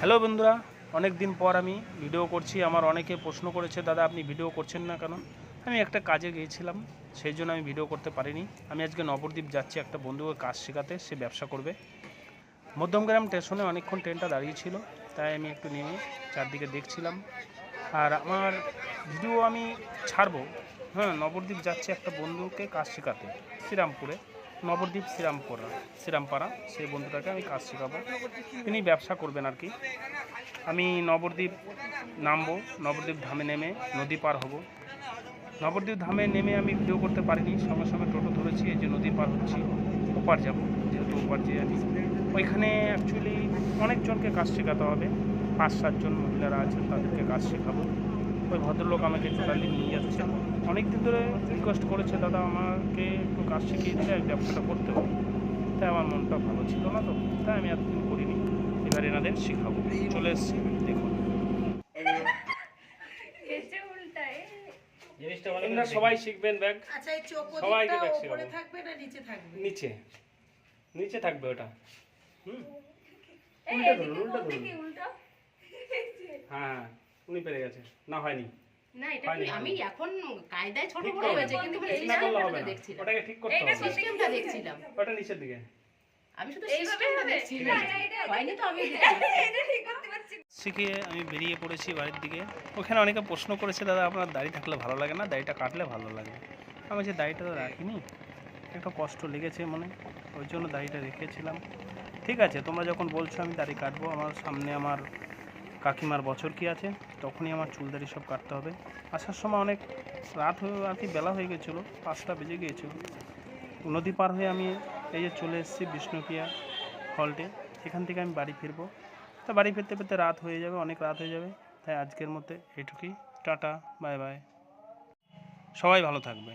Hello বন্ধুরা, অনেক দিন পর আমি ভিডিও করছি। আমার অনেকে প্রশ্ন করেছে, দাদা আপনি ভিডিও করছেন না কেন? আমি একটা কাজে গিয়েছিলাম, সেই জন্য আমি ভিডিও করতে পারিনি। আমি আজকে নবদ্বীপ যাচ্ছি একটা বন্ধুকে কাজ শেখাতে, সে ব্যবসা করবে। মধ্যমগ্রাম স্টেশনে অনেকক্ষণ ট্রেনটা দাঁড়িয়ে ছিল, তাই আমি একটু নেমে চারদিকে দেখছিলাম। আর আমার ভিডিও আমি ছাড়বো। হ্যাঁ, নবদ্বীপ যাচ্ছে একটা বন্ধুকে কাজ শেখাতে শ্রীরামপুরে, নবদ্বীপ শ্রীরামপাড়া। সেই বন্ধুটাকে আমি কাজ শেখাবো, তিনি ব্যবসা করবেন আর কি। আমি নবদ্বীপ নামবো, নবদ্বীপ ধামে নেমে নদী পার হব। নবদ্বীপ ধামে নেমে আমি ভিডিও করতে পারিনি, সঙ্গে সঙ্গে টোটো ধরেছি, এই যে নদী পার হচ্ছি, ওপার যাব। যেহেতু ওপার যেয়ে আমি ওইখানে অ্যাকচুয়ালি অনেকজনকে কাজ শেখাতে হবে, 5-7 জন মহিলারা আছেন, তাদেরকে কাজ শেখাবো। ওই ভদ্রলোক আমাকে টোটালি নিয়ে যাচ্ছে। অনেক দিন ধরে রিকোয়েস্ট করেছে, দাদা আমাকে একটু কাজ শিখিয়ে দিলে আমি ব্যবসাটা করতে হবে। তাই আমার মনটা ভালো ছিল না, তো তাই আমি এতদিন করিনি। এবার এনাদের শেখাবো, চলে এসেছি, দেখুন। জিনিসটা সবাই শিখবেন ব্যাগ। আচ্ছা, এই সবাইকে ব্যাগ উপরে শেখাবো। থাকবে না নিচে থাকবে? নিচে নিচে থাকবে ওটা। উল্টা ধরুন। হ্যাঁ, উনি পেরে গেছে। না, হয়নি। না, এটা কি আমি এখন কায়দায় ছোট বড় হয়েছে, কিন্তু ঠিক না করলে হবে না। ওটাকে ঠিক করতে হবে। সিস্টেমটা দেখছিলাম। ওটা নিচের দিকে। আমি শুধু সিস্টেমটা দেখছিলাম। হয়নি তো আমি শিখিয়ে আমি বেরিয়ে পড়েছি বাড়ির দিকে। ওখানে অনেকে প্রশ্ন করেছে, দাদা আপনার দাড়ি থাকলে ভালো লাগে না, দাড়িটা কাটলে ভালো লাগে। আমি যে দাড়িটা তো রাখিনি, একটা কষ্ট লেগেছে মনে, ওই জন্য দাড়িটা রেখেছিলাম। ঠিক আছে, তোমরা যখন বলছো আমি দাড়ি কাটবো। আমার সামনে আমার কাকিমার বছর কি আছে, তখনই আমার চুল দাড়ি সব কাটতে হবে। আসার সময় অনেক রাত হয়ে আর কি, বেলা হয়ে গেছিলো, 5টা বেজে গিয়েছিল। নদী পার হয়ে আমি এই যে চলে এসেছি বিষ্ণুপ্রিয়া হল্টে। এখান থেকে আমি বাড়ি ফিরবো। তা বাড়ি ফিরতে ফিরতে রাত হয়ে যাবে, অনেক রাত হয়ে যাবে। তাই আজকের মধ্যে এইটুকুই। টাটা, বাই বাই, সবাই ভালো থাকবে।